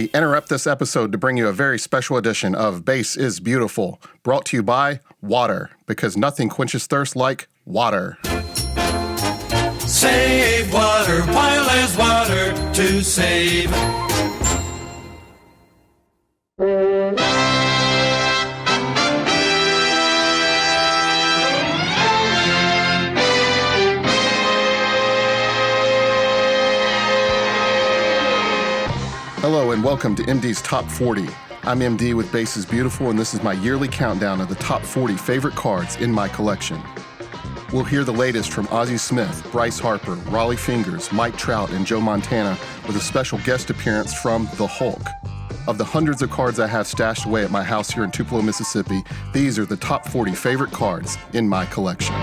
we interrupt this episode to bring you a very special edition of Base is Beautiful, brought to you by water, because nothing quenches thirst like water. Save water while there's water to save. Hello and welcome to MD's Top 40. I'm MD with Base is Beautiful, and this is my yearly countdown of the top 40 favorite cards in my collection. We'll hear the latest from Ozzie Smith, Bryce Harper, Raleigh Fingers, Mike Trout, and Joe Montana, with a special guest appearance from the Hulk. Of the hundreds of cards I have stashed away at my house here in Tupelo, Mississippi, these are the top 40 favorite cards in my collection.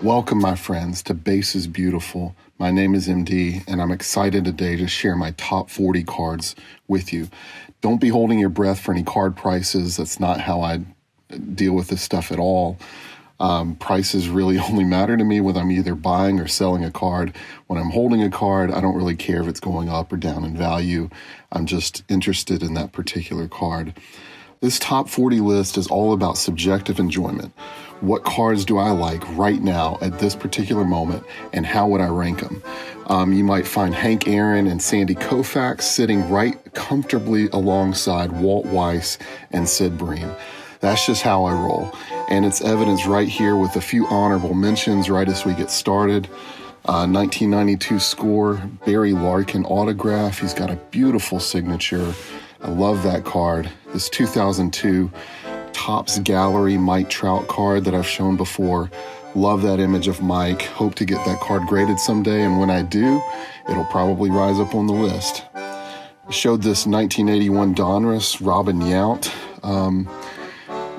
Welcome, my friends, to Base is Beautiful. My name is MD, and I'm excited today to share my top 40 cards with you. Don't be holding your breath for any card prices. That's not how I deal with this stuff at all. Prices really only matter to me when I'm either buying or selling a card. When I'm holding a card, I don't really care if it's going up or down in value. I'm just interested in that particular card. This top 40 list is all about subjective enjoyment. What cards do I like right now at this particular moment, and how would I rank them? You might find Hank Aaron and Sandy Koufax sitting right comfortably alongside Walt Weiss and Sid Bream. That's just how I roll. And it's evidence right here with a few honorable mentions right as we get started. 1992 score, Barry Larkin autograph. He's got a beautiful signature. I love that card. This 2002 Topps Gallery Mike Trout card that I've shown before. Love that image of Mike. Hope to get that card graded someday, and when I do, it'll probably rise up on the list. I showed this 1981 Donruss Robin Yount.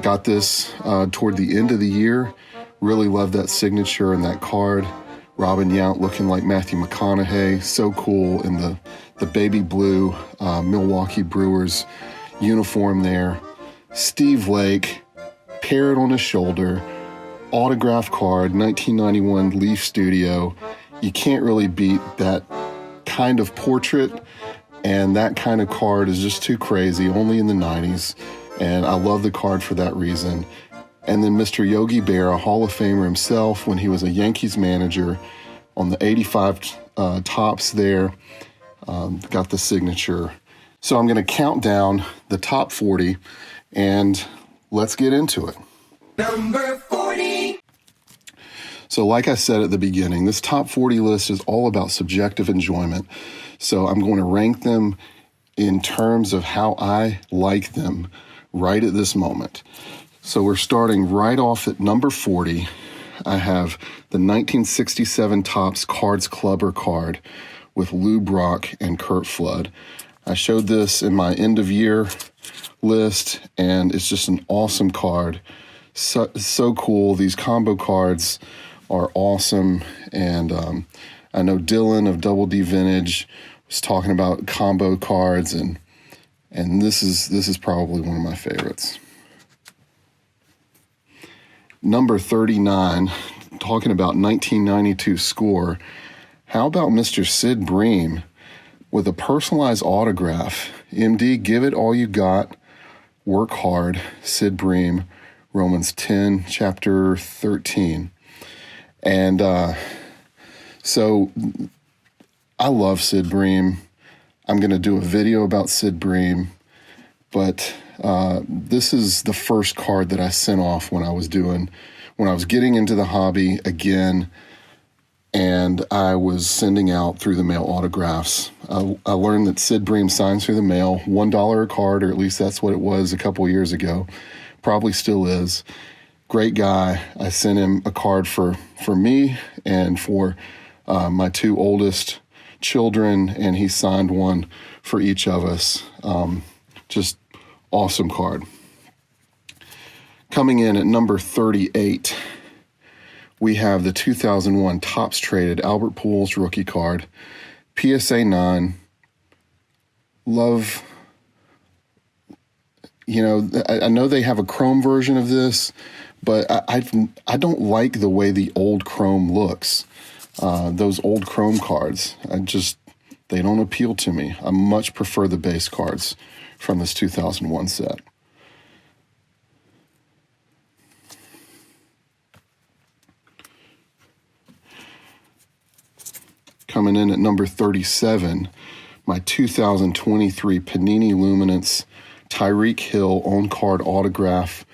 Got this toward the end of the year. Really love that signature and that card. Robin Yount looking like Matthew McConaughey. So cool in the baby blue Milwaukee Brewers uniform there. Steve Lake, parrot on his shoulder, autograph card, 1991 Leaf Studio. You can't really beat that kind of portrait, and that kind of card is just too crazy, only in the 90s, and I love the card for that reason. And then Mr. Yogi Berra, Hall of Famer himself, when he was a Yankees manager, on the 85 Topps there, got the signature. So I'm going to count down the top 40, and let's get into it. Number 40. So like I said at the beginning, this top 40 list is all about subjective enjoyment. So I'm going to rank them in terms of how I like them right at this moment. So we're starting right off at number 40. I have the 1967 Topps Cards Clubber card with Lou Brock and Curt Flood. I showed this in my end of year list, and it's just an awesome card. So cool. These combo cards are awesome, and I know Dylan of Double D Vintage was talking about combo cards, and this is probably one of my favorites. Number 39, talking about 1992 score. How about Mr. Sid Bream with a personalized autograph? MD, give it all you got. Work hard. Sid Bream, Romans 10, chapter 13. And so I love Sid Bream. I'm going to do a video about Sid Bream, but this is the first card that I sent off when I was getting into the hobby again, and I was sending out through the mail autographs. I learned that Sid Bream signs through the mail, $1 a card, or at least that's what it was a couple years ago. Probably still is. Great guy. I sent him a card for me and for my two oldest children, and he signed one for each of us. Just awesome card. Coming in at number 38, we have the 2001 Topps Traded Albert Pujols rookie card, PSA 9. Love, I know they have a chrome version of this, but I don't like the way the old chrome looks. Those old chrome cards, they don't appeal to me. I much prefer the base cards from this 2001 set. Coming in at number 37, my 2023 Panini Luminance Tyreek Hill on-card autograph.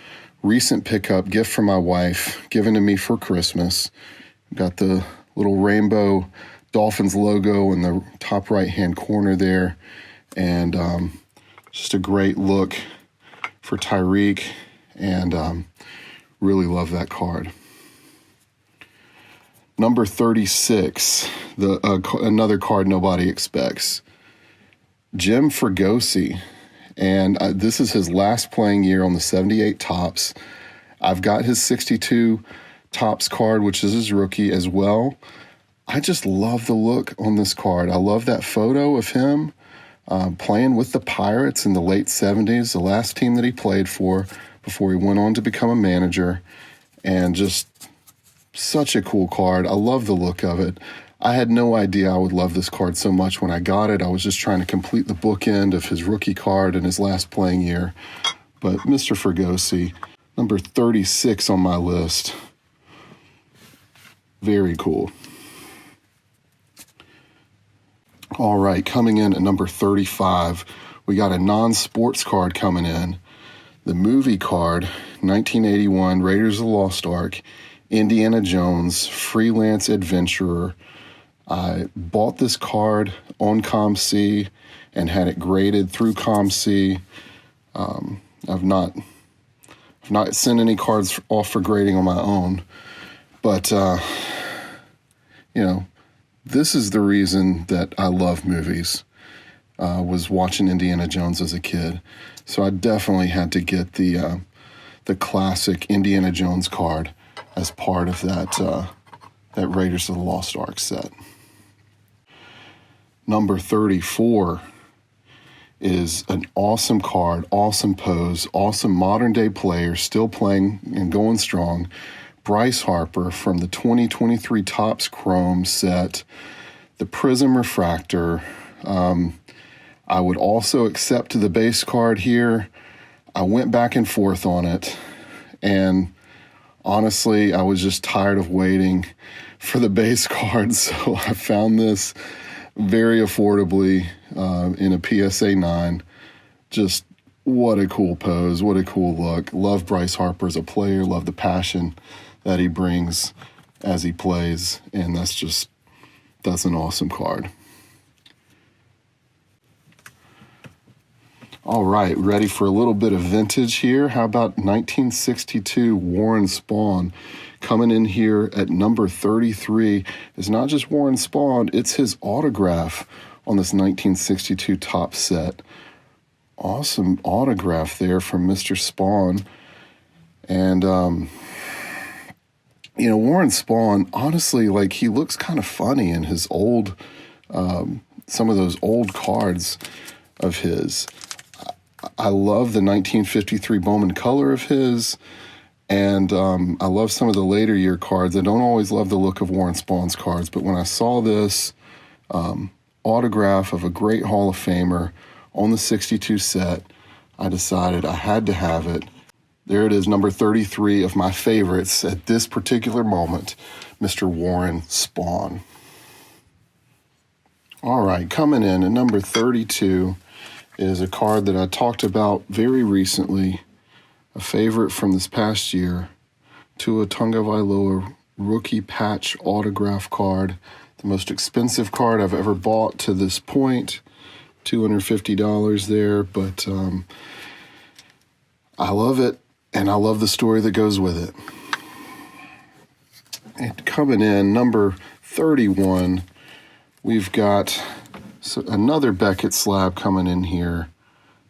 Recent pickup, gift from my wife, given to me for Christmas. Got the little rainbow Dolphins logo in the top right-hand corner there. And just a great look for Tyreek. And really love that card. Number 36, another card nobody expects. Jim Fregosi. And this is his last playing year on the 78 Topps. I've got his 62 Topps card, which is his rookie as well. I just love the look on this card. I love that photo of him playing with the Pirates in the late 70s, the last team that he played for before he went on to become a manager. And just such a cool card. I love the look of it. I had no idea I would love this card so much when I got it. I was just trying to complete the bookend of his rookie card in his last playing year. But Mr. Fregosi, number 36 on my list. Very cool. All right, coming in at number 35, we got a non-sports card coming in. The movie card, 1981 Raiders of the Lost Ark, Indiana Jones, Freelance Adventurer. I bought this card on ComC and had it graded through ComC. I've not sent any cards off for grading on my own, but this is the reason that I love movies. Was watching Indiana Jones as a kid, so I definitely had to get the classic Indiana Jones card as part of that Raiders of the Lost Ark set. Number 34 is an awesome card, awesome pose, awesome modern-day player, still playing and going strong. Bryce Harper from the 2023 Topps Chrome set, the Prism Refractor. I would also accept the base card here. I went back and forth on it, and honestly, I was just tired of waiting for the base card, so I found this very affordably in a PSA 9. Just what a cool pose, what a cool look. Love Bryce Harper as a player, love the passion that he brings as he plays, and that's an awesome card. All right, ready for a little bit of vintage here. How about 1962 Warren Spahn? Coming in here at number 33 is not just Warren Spahn, it's his autograph on this 1962 Topps set. Awesome autograph there from Mr. Spahn. And, Warren Spahn, honestly, he looks kind of funny in his old, some of those old cards of his. I love the 1953 Bowman color of his, and I love some of the later year cards. I don't always love the look of Warren Spahn's cards, but when I saw this autograph of a great Hall of Famer on the 62 set, I decided I had to have it. There it is, number 33 of my favorites at this particular moment, Mr. Warren Spahn. All right, coming in at number 32 is a card that I talked about very recently, a favorite from this past year, Tua Tagovailoa rookie patch autograph card, the most expensive card I've ever bought to this point, $250 there, but I love it, and I love the story that goes with it. And coming in, number 31, we've got another Beckett slab coming in here.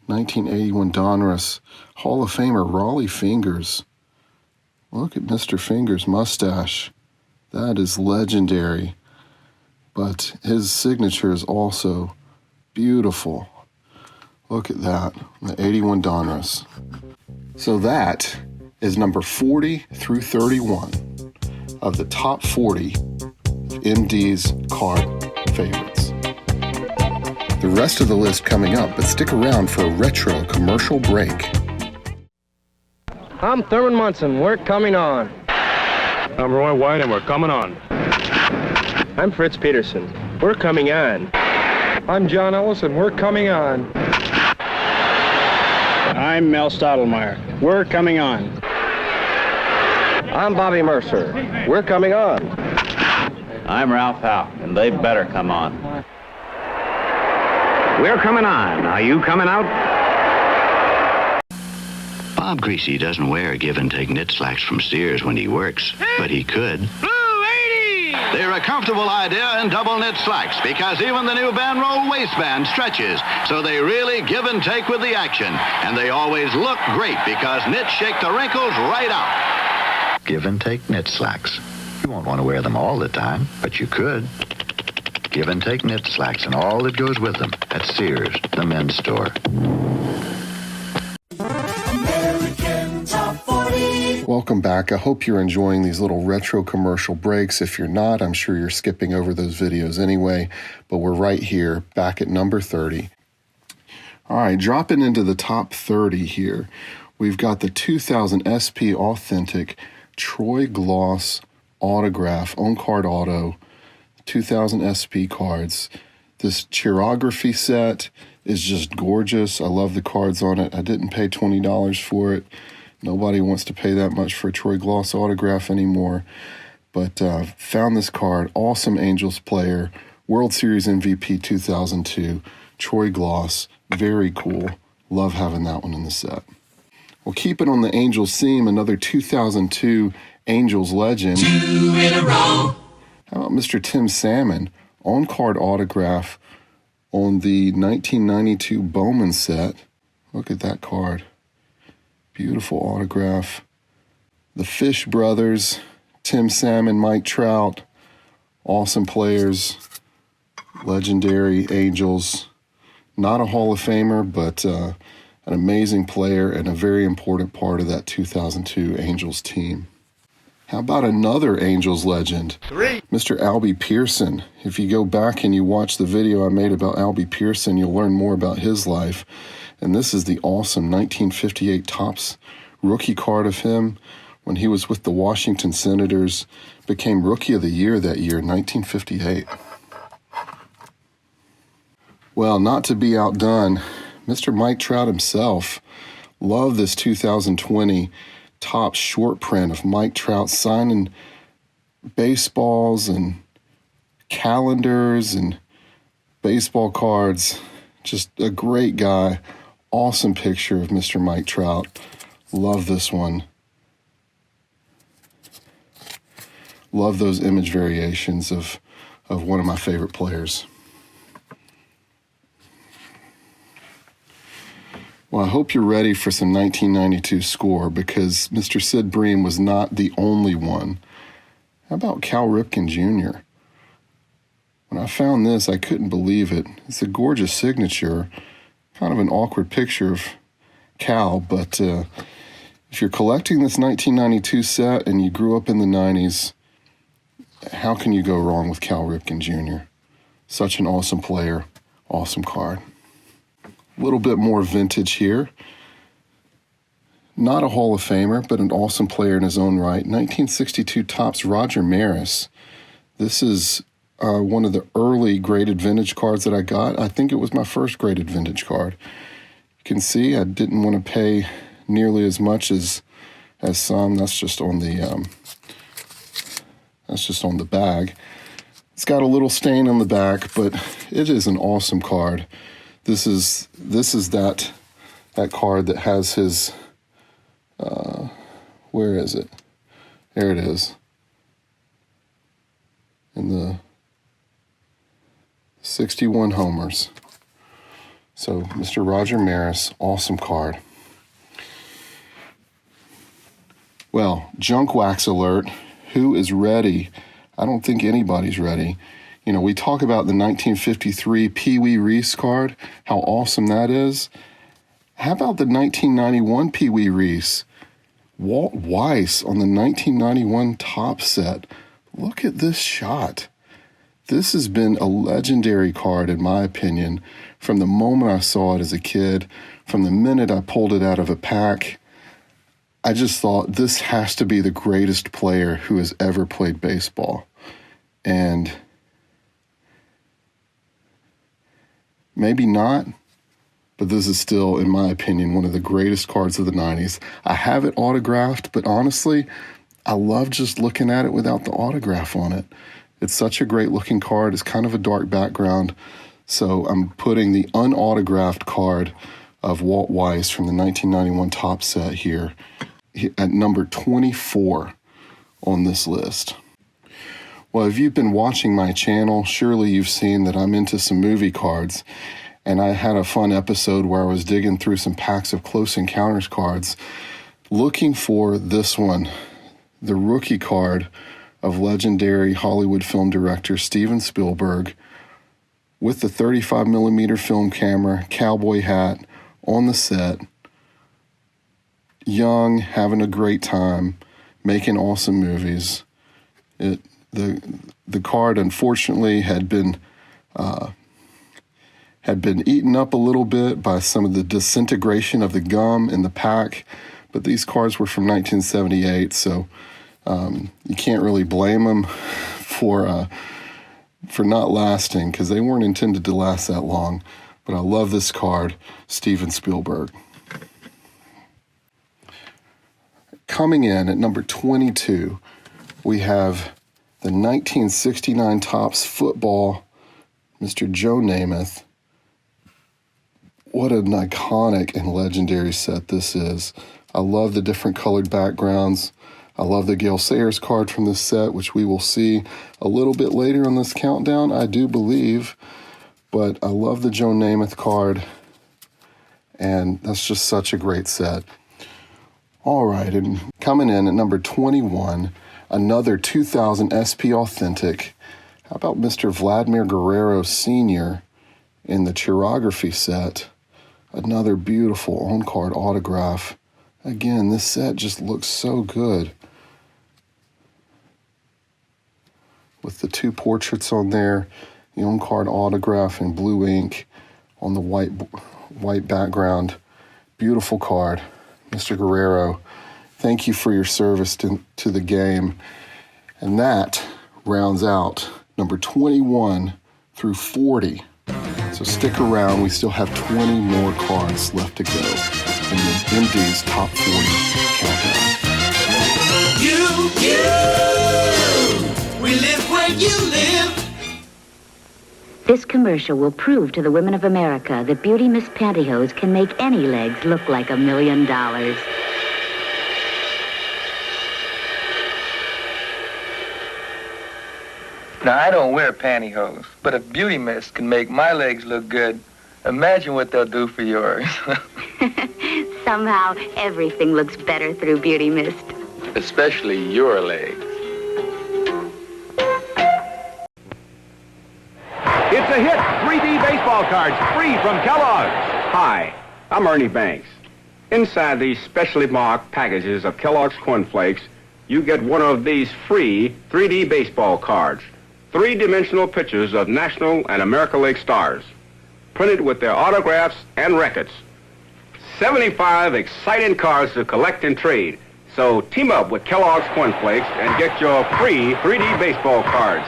1981 Donruss Hall of Famer Raleigh Fingers. Look at Mr. Fingers' mustache. That is legendary, but his signature is also beautiful. Look at that, the 81 Donruss. So that is number 40 through 31 of the top 40 MD's card favorites. The rest of the list coming up, but stick around for a retro commercial break. I'm Thurman Munson. We're coming on. I'm Roy White, and we're coming on. I'm Fritz Peterson. We're coming on. I'm John Ellis, and we're coming on. I'm Mel Stottlemyre. We're coming on. I'm Bobby Mercer. We're coming on. I'm Ralph Howe, and they better come on. We're coming on. Are you coming out? Bob Greasy doesn't wear give-and-take knit slacks from Sears when he works, but he could. Blue 80! They're a comfortable idea in double knit slacks because even the new Van Roll waistband stretches, so they really give and take with the action. And they always look great because knits shake the wrinkles right out. Give-and-take knit slacks. You won't want to wear them all the time, but you could. Give-and-take knit slacks and all that goes with them at Sears, the men's store. Welcome back. I hope you're enjoying these little retro commercial breaks. If you're not, I'm sure you're skipping over those videos anyway, but we're right here, back at number 30. All right, dropping into the top 30 here, we've got the 2000 SP Authentic Troy Gloss Autograph, on-card auto, 2000 SP cards. This chirography set is just gorgeous. I love the cards on it. I didn't pay $20 for it. Nobody wants to pay that much for a Troy Gloss autograph anymore. But found this card. Awesome Angels player. World Series MVP 2002. Troy Gloss. Very cool. Love having that one in the set. Well, keeping on the Angels theme, another 2002 Angels legend. 2 in a row. How about Mr. Tim Salmon? On-card autograph on the 1992 Bowman set. Look at that card. Beautiful autograph. The Fish brothers, Tim Salmon, Mike Trout, awesome players, legendary Angels. Not a Hall of Famer, but an amazing player and a very important part of that 2002 Angels team. How about another Angels legend? Mr. Albie Pearson. If you go back and you watch the video I made about Albie Pearson, you'll learn more about his life. And this is the awesome 1958 Topps rookie card of him when he was with the Washington Senators. Became Rookie of the Year that year, 1958. Well, not to be outdone, Mr. Mike Trout himself. Love this 2020 Topps short print of Mike Trout signing baseballs and calendars and baseball cards. Just a great guy. Awesome picture of Mr. Mike Trout. Love this one. Love those image variations of one of my favorite players. Well, I hope you're ready for some 1992 score because Mr. Sid Bream was not the only one. How about Cal Ripken Jr.? When I found this, I couldn't believe it. It's a gorgeous signature. Kind of an awkward picture of Cal, but if you're collecting this 1992 set and you grew up in the 90s, how can you go wrong with Cal Ripken Jr.? Such an awesome player, awesome card. A little bit more vintage here. Not a Hall of Famer, but an awesome player in his own right. 1962 Topps Roger Maris. This is one of the early graded vintage cards that I got. I think it was my first graded vintage card. You can see I didn't want to pay nearly as much as some. That's just on the bag. It's got a little stain on the back, but it is an awesome card. This is that card that has his where is it? There it is. In the 61 homers. So, Mr. Roger Maris, awesome card. Well, junk wax alert. Who is ready I don't think anybody's ready. You know, we talk about the 1953 Pee Wee Reese card, how awesome that is. How about the 1991 Pee Wee Reese? Walt Weiss on the 1991 top set. Look at this shot. This has been a legendary card, in my opinion, from the moment I saw it as a kid, from the minute I pulled it out of a pack. I just thought this has to be the greatest player who has ever played baseball. And maybe not, but this is still, in my opinion, one of the greatest cards of the 90s. I have it autographed, but honestly, I love just looking at it without the autograph on it. It's such a great looking card. It's kind of a dark background. So I'm putting the unautographed card of Walt Weiss from the 1991 top set here at number 24 on this list. Well, if you've been watching my channel, surely you've seen that I'm into some movie cards. And I had a fun episode where I was digging through some packs of Close Encounters cards, looking for this one, the rookie card of legendary Hollywood film director Steven Spielberg, with the 35mm film camera, cowboy hat, on the set, young, having a great time, making awesome movies. The card, unfortunately, had been eaten up a little bit by some of the disintegration of the gum in the pack, but these cards were from 1978, so you can't really blame them for not lasting, because they weren't intended to last that long. But I love this card, Steven Spielberg. Coming in at number 22, we have the 1969 Topps football, Mr. Joe Namath. What an iconic and legendary set this is. I love the different colored backgrounds. I love the Gale Sayers card from this set, which we will see a little bit later on this countdown, I do believe. But I love the Joe Namath card, and that's just such a great set. All right, and coming in at number 21, another 2000 SP Authentic. How about Mr. Vladimir Guerrero Sr. in the Chirography set? Another beautiful on-card autograph. Again, this set just looks so good. With the two portraits on there, the on-card autograph in blue ink on the white background. Beautiful card. Mr. Guerrero, thank you for your service to the game. And that rounds out number 21 through 40. So stick around. We still have 20 more cards left to go in the MD's Top 40 countdown. We live where you live. This commercial will prove to the women of America that Beauty Miss Pantyhose can make any legs look like $1 million. Now, I don't wear pantyhose, but if Beauty Mist can make my legs look good, imagine what they'll do for yours. Somehow, everything looks better through Beauty Mist. Especially your legs. It's a hit. 3D baseball cards free from Kellogg's. Hi, I'm Ernie Banks. Inside these specially marked packages of Kellogg's Corn Flakes, you get one of these free 3D baseball cards. Three-dimensional pictures of National and American League stars, printed with their autographs and records. 75 exciting cards to collect and trade. So team up with Kellogg's Corn Flakes and get your free 3D baseball cards.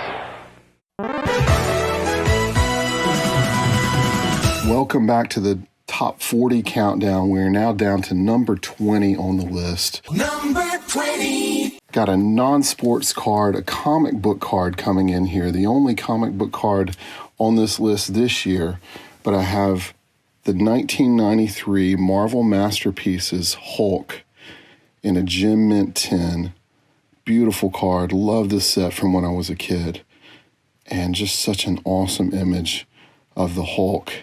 Welcome back to the Top 40 countdown. We're now down to number 20 on the list. Number 20. Got a non-sports card, a comic book card coming in here. The only comic book card on this list this year. But I have the 1993 Marvel Masterpieces Hulk in a gem mint tin. Beautiful card. Love this set from when I was a kid. And just such an awesome image of the Hulk.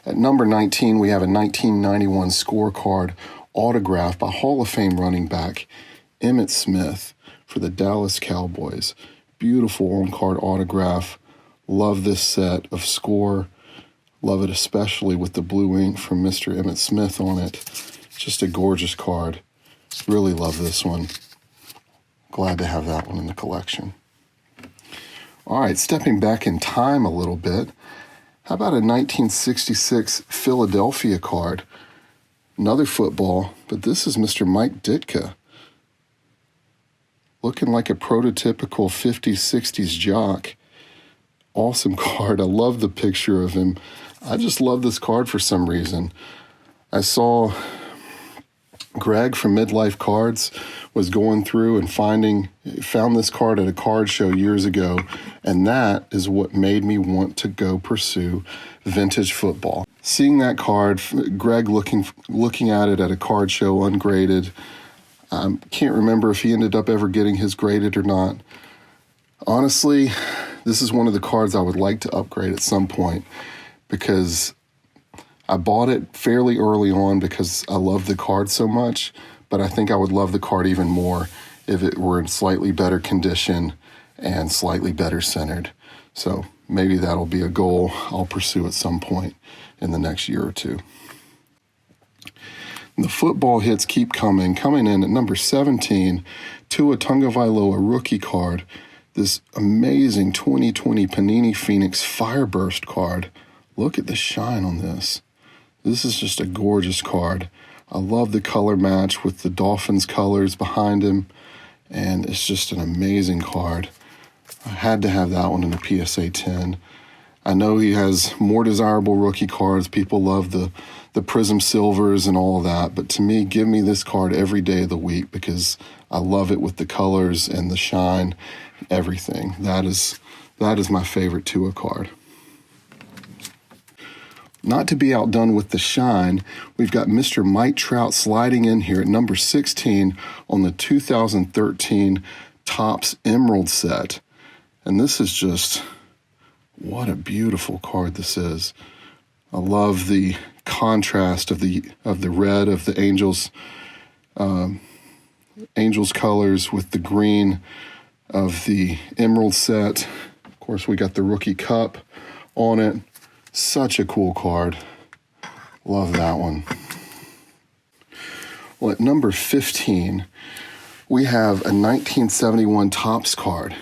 At number 19, we have a 1991 scorecard autograph by Hall of Fame running back Emmitt Smith for the Dallas Cowboys. Beautiful on-card autograph. Love this set of score. Love it especially with the blue ink from Mr. Emmitt Smith on it. Just a gorgeous card. Really love this one. Glad to have that one in the collection. All right, stepping back in time a little bit, how about a 1966 Philadelphia card? Another football, but this is Mr. Mike Ditka. Looking like a prototypical 50s, 60s jock. Awesome card. I love the picture of him. I just love this card for some reason. I saw Greg from Midlife Cards was going through and found this card at a card show years ago, and that is what made me want to go pursue vintage football. Seeing that card, Greg looking at it at a card show ungraded, can't remember if he ended up ever getting his graded or not. Honestly, this is one of the cards I would like to upgrade at some point because I bought it fairly early on because I love the card so much, but I think I would love the card even more if it were in slightly better condition and slightly better centered. So maybe that'll be a goal I'll pursue at some point in the next year or two. The football hits keep coming in at number 17, Tua Tagovailoa rookie card. This amazing 2020 Panini Phoenix Fireburst card. Look at the shine on this. This is just a gorgeous card. I love the color match with the Dolphins colors behind him, and it's just an amazing card. I had to have that one in a PSA 10. I know he has more desirable rookie cards. People love the Prism Silvers and all of that, but to me, give me this card every day of the week because I love it with the colors and the shine, everything. That is my favorite Tua card. Not to be outdone with the shine, we've got Mr. Mike Trout sliding in here at number 16 on the 2013 Topps Emerald set. And this is just, what a beautiful card this is. I love the contrast of the red of the Angels colors with the green of the Emerald set. Of course, we got the rookie cup on it. Such a cool card. Love that one. Well, at number 15, we have a 1971 Topps card.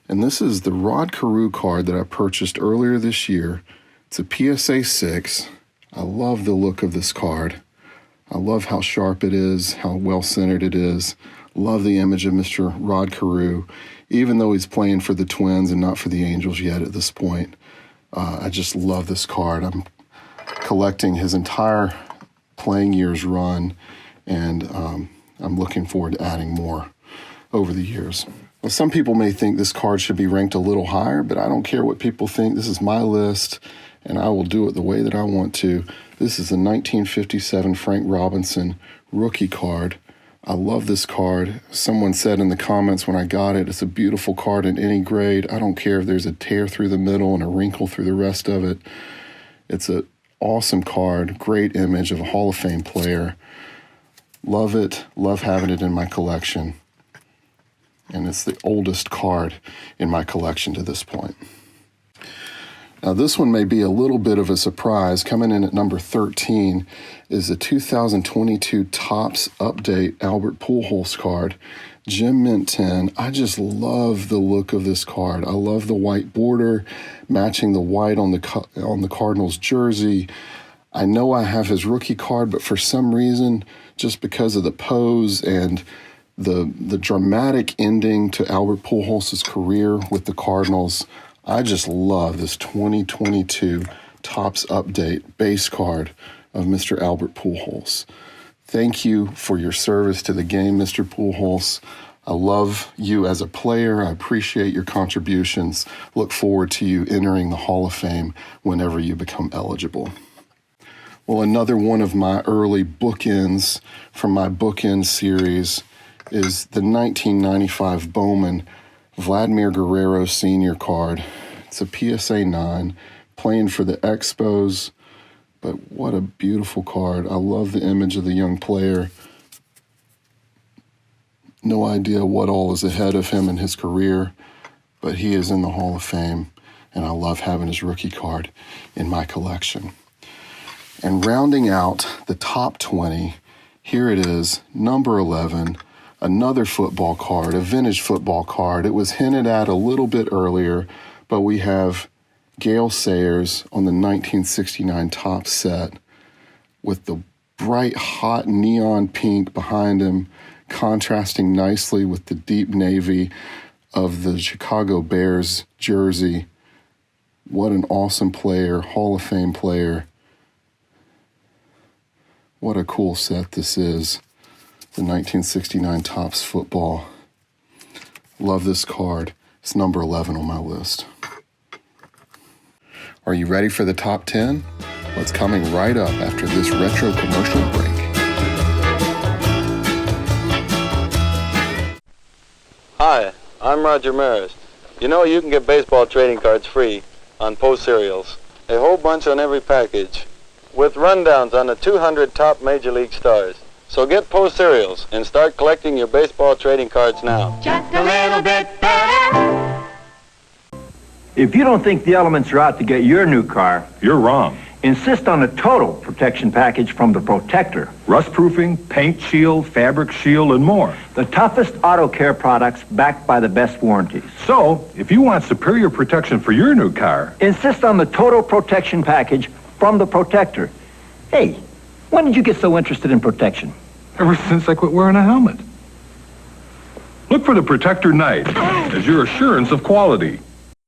And this is the Rod Carew card that I purchased earlier this year. It's a PSA 6. I love the look of this card. I love how sharp it is, how well-centered it is. Love the image of Mr. Rod Carew, even though he's playing for the Twins and not for the Angels yet at this point. I just love this card. I'm collecting his entire playing years run, and I'm looking forward to adding more over the years. Well, some people may think this card should be ranked a little higher, but I don't care what people think. This is my list, and I will do it the way that I want to. This is the 1957 Frank Robinson rookie card. I love this card. Someone said in the comments when I got it, it's a beautiful card in any grade. I don't care if there's a tear through the middle and a wrinkle through the rest of it. It's an awesome card, great image of a Hall of Fame player. Love it, love having it in my collection. And it's the oldest card in my collection to this point. Now, this one may be a little bit of a surprise. Coming in at number 13 is the 2022 Topps Update Albert Pujols card, Gem Mint 10. I just love the look of this card. I love the white border matching the white on the Cardinals jersey. I know I have his rookie card, but for some reason, just because of the pose and the dramatic ending to Albert Pujols' career with the Cardinals, I just love this 2022 Topps Update base card of Mr. Albert Pujols. Thank you for your service to the game, Mr. Pujols. I love you as a player. I appreciate your contributions. Look forward to you entering the Hall of Fame whenever you become eligible. Well, another one of my early bookends from my bookend series is the 1995 Bowman Vladimir Guerrero Sr. card. It's a PSA 9, playing for the Expos. But what a beautiful card. I love the image of the young player. No idea what all is ahead of him in his career, but he is in the Hall of Fame, and I love having his rookie card in my collection. And rounding out the top 20, here it is, number 11, another football card, a vintage football card. It was hinted at a little bit earlier, but we have Gale Sayers on the 1969 top set with the bright, hot neon pink behind him, contrasting nicely with the deep navy of the Chicago Bears jersey. What an awesome player, Hall of Fame player. What a cool set this is. The 1969 Topps football. Love this card. It's number 11 on my list. Are you ready for the top 10? What's coming right up after this retro commercial break? Hi, I'm Roger Maris. You know you can get baseball trading cards free on Post Cereals. A whole bunch on every package, with rundowns on the 200 top Major League stars. So get Post Cereals and start collecting your baseball trading cards now. Just a little bit better. If you don't think the elements are out to get your new car, You're wrong. insist on a total protection package from the Protector. Rust-proofing, paint shield, fabric shield, and more. The toughest auto care products backed by the best warranties. So, if you want superior protection for your new car, Insist on the total protection package from the Protector. Hey, when did you get so interested in protection? ever since I quit wearing a helmet. Look for the Protector Knight as your assurance of quality.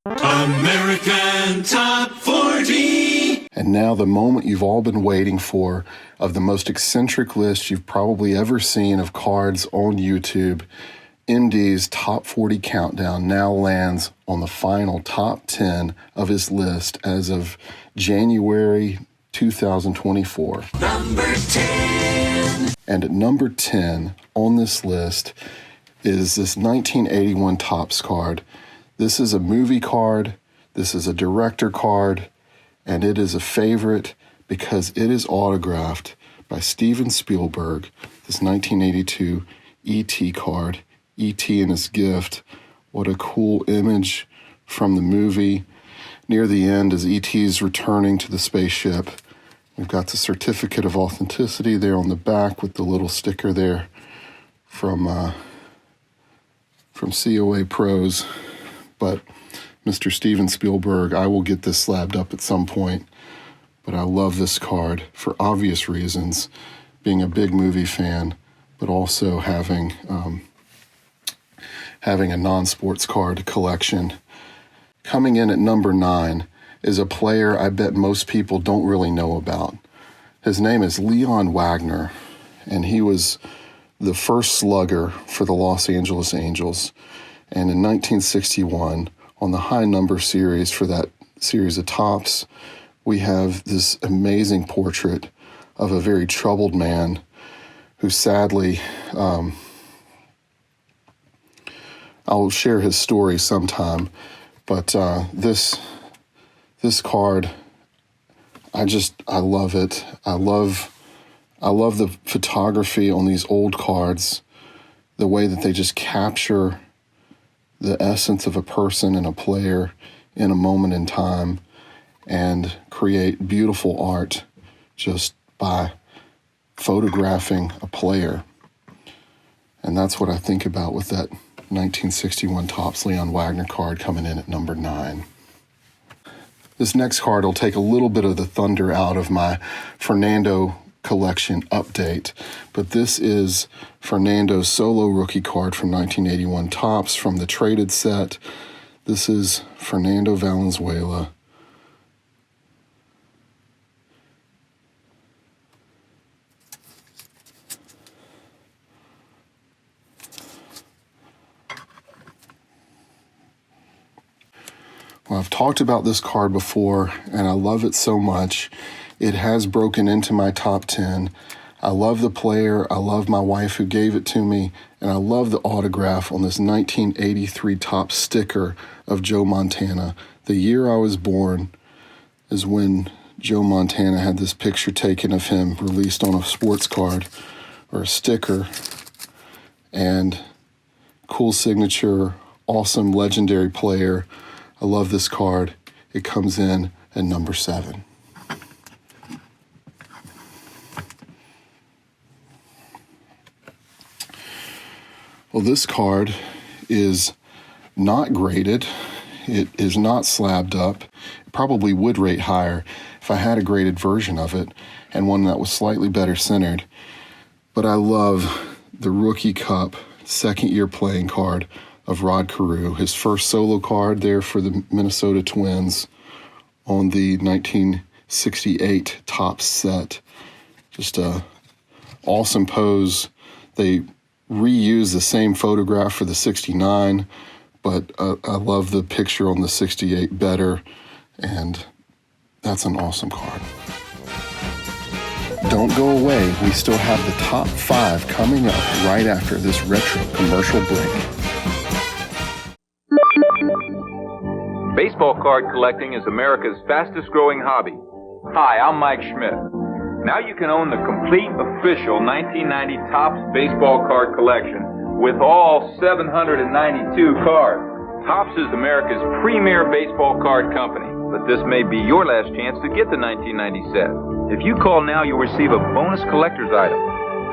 American Top 40. And now the moment you've all been waiting for, of the most eccentric list you've probably ever seen of cards on YouTube. MD's Top 40 Countdown now lands on the final top 10 of his list as of January 2024. Number 10. And at number 10 on this list is this 1981 Topps card. This is a movie card, this is a director card, and it is a favorite because it is autographed by Steven Spielberg, this 1982 E.T. card. E.T. and his gift. What a cool image from the movie. Near the end, as E.T.'s returning to the spaceship, we've got the certificate of authenticity there on the back with the little sticker there from COA Pros. But Mr. Steven Spielberg, I will get this slabbed up at some point. But I love this card for obvious reasons, being a big movie fan, but also having a non-sports card collection. Coming in at number 9 is a player I bet most people don't really know about. His name is Leon Wagner, and he was the first slugger for the Los Angeles Angels. And in 1961, on the high number series for that series of Topps, we have this amazing portrait of a very troubled man who sadly, I'll share his story sometime, but this card, I love it. I love the photography on these old cards, the way that they just capture the essence of a person and a player in a moment in time and create beautiful art just by photographing a player. And that's what I think about with that 1961 Topps Leon Wagner card coming in at number 9. This next card will take a little bit of the thunder out of my Fernando collection update, but this is Fernando's solo rookie card from 1981 Topps from the traded set. This is Fernando Valenzuela. Well, I've talked about this card before, and I love it so much. It has broken into my top 10. I love the player, I love my wife who gave it to me, and I love the autograph on this 1983 Topps sticker of Joe Montana. The year I was born is when Joe Montana had this picture taken of him released on a sports card or a sticker. And cool signature, awesome legendary player. I love this card. It comes in at number 7. Well, this card is not graded. It is not slabbed up. It probably would rate higher if I had a graded version of it and one that was slightly better centered. But I love the Rookie Cup second-year playing card of Rod Carew, his first solo card there for the Minnesota Twins on the 1968 Topps set. Just a awesome pose. They reuse the same photograph for the 69, but I love the picture on the 68 better, and that's an awesome card. Don't go away. We still have the top 5 coming up right after this retro commercial break. Baseball card collecting is America's fastest growing hobby. Hi, I'm Mike Schmidt. Now you can own the complete official 1990 Topps baseball card collection with all 792 cards. Topps is America's premier baseball card company, but this may be your last chance to get the 1990 set. If you call now, you'll receive a bonus collector's item,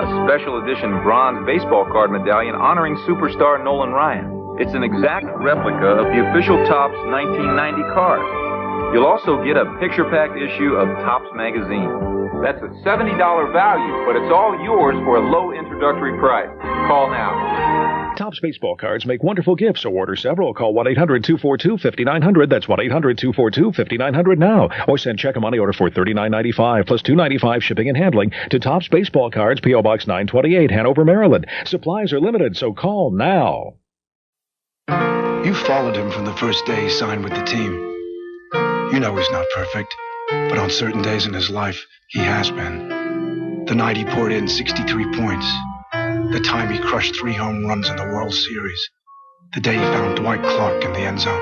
a special edition bronze baseball card medallion honoring superstar Nolan Ryan. It's an exact replica of the official Topps 1990 card. You'll also get a picture-packed issue of Topps magazine. That's a $70 value, but it's all yours for a low introductory price. Call now. Topps baseball cards make wonderful gifts, so order several. Call 1-800-242-5900. That's 1-800-242-5900 now. Or send check or money order for $39.95 plus $2.95 shipping and handling to Topps baseball cards, P.O. Box 928, Hanover, Maryland. Supplies are limited, so call now. You followed him from the first day he signed with the team. You know he's not perfect, but on certain days in his life, he has been. The night he poured in 63 points. The time he crushed 3 home runs in the World Series. The day he found Dwight Clark in the end zone.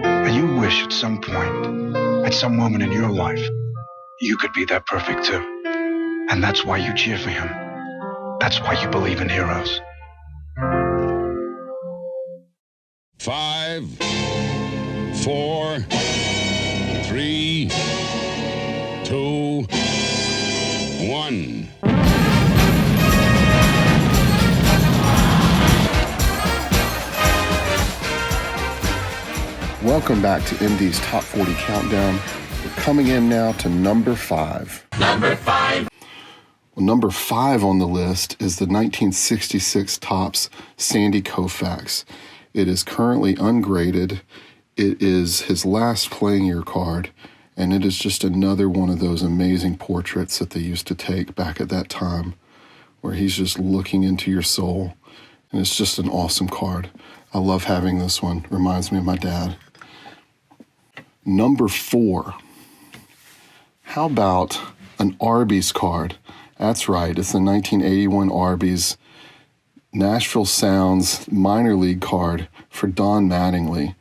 And you wish at some point, at some moment in your life, you could be that perfect too. And that's why you cheer for him. That's why you believe in heroes. 5, 4, 3, 2, 1. Welcome back to MD's Top 40 Countdown. We're coming in now to number 5. Number 5. Well, number 5 on the list is the 1966 Topps Sandy Koufax. It is currently ungraded. It is his last playing year card, and it is just another one of those amazing portraits that they used to take back at that time, where he's just looking into your soul, and it's just an awesome card. I love having this one. Reminds me of my dad. Number 4. How about an Arby's card? That's right. It's the 1981 Arby's Nashville Sounds minor league card for Don Mattingly.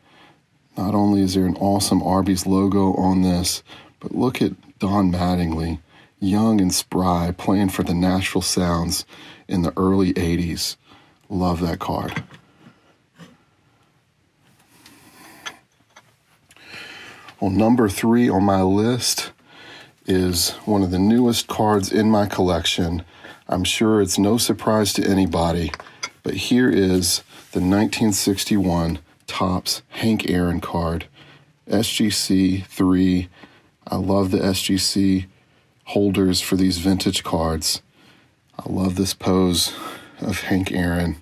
Not only is there an awesome Arby's logo on this, but look at Don Mattingly, young and spry, playing for the Nashville Sounds in the early 80s. Love that card. Well, number 3 on my list is one of the newest cards in my collection. I'm sure it's no surprise to anybody, but here is the 1961 Topps Hank Aaron card, SGC 3. I love the SGC holders for these vintage cards. I love this pose of Hank Aaron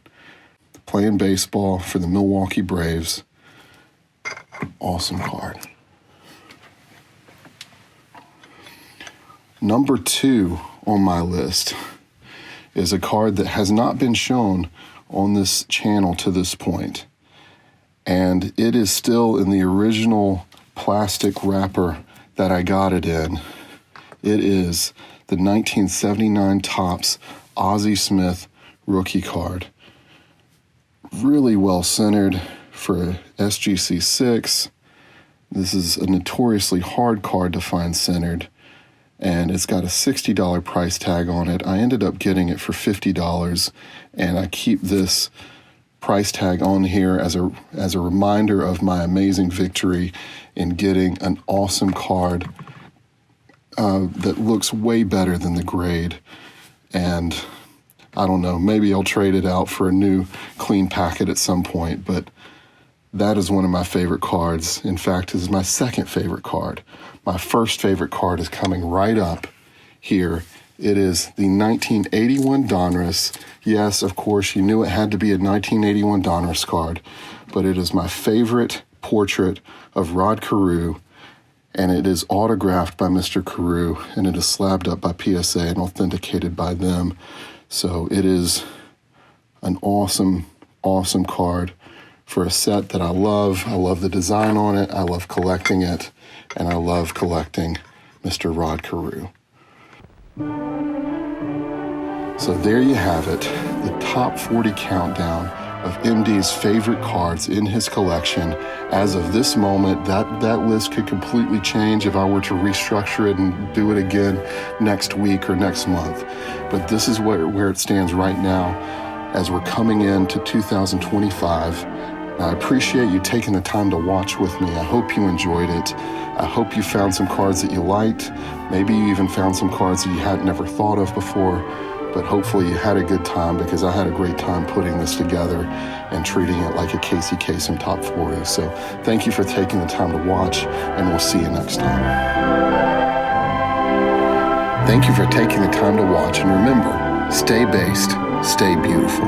playing baseball for the Milwaukee Braves. Awesome card. Number 2 on my list is a card that has not been shown on this channel to this point. And it is still in the original plastic wrapper that I got it in. It is the 1979 Topps Ozzie Smith rookie card. Really well centered for SGC 6. This is a notoriously hard card to find centered, and it's got a $60 price tag on it. I ended up getting it for $50, and I keep this price tag on here as a reminder of my amazing victory in getting an awesome card that looks way better than the grade. And I don't know, maybe I'll trade it out for a new clean packet at some point, but that is one of my favorite cards. In fact, this is my second favorite card. My first favorite card is coming right up here. It is the 1981 Donruss. Yes, of course, you knew it had to be a 1981 Donruss card, but it is my favorite portrait of Rod Carew, and it is autographed by Mr. Carew, and it is slabbed up by PSA and authenticated by them. So it is an awesome, awesome card for a set that I love. I love the design on it. I love collecting it. And I love collecting Mr. Rod Carew. So there you have it, the top 40 countdown of MD's favorite cards in his collection. As of this moment, that list could completely change if I were to restructure it and do it again next week or next month. But this is where it stands right now as we're coming into 2025. I appreciate you taking the time to watch with me. I hope you enjoyed it. I hope you found some cards that you liked. Maybe you even found some cards that you had never thought of before. But hopefully you had a good time, because I had a great time putting this together and treating it like a Casey Kasem Top 40. So thank you for taking the time to watch, and we'll see you next time. Thank you for taking the time to watch, and remember, stay based, stay beautiful.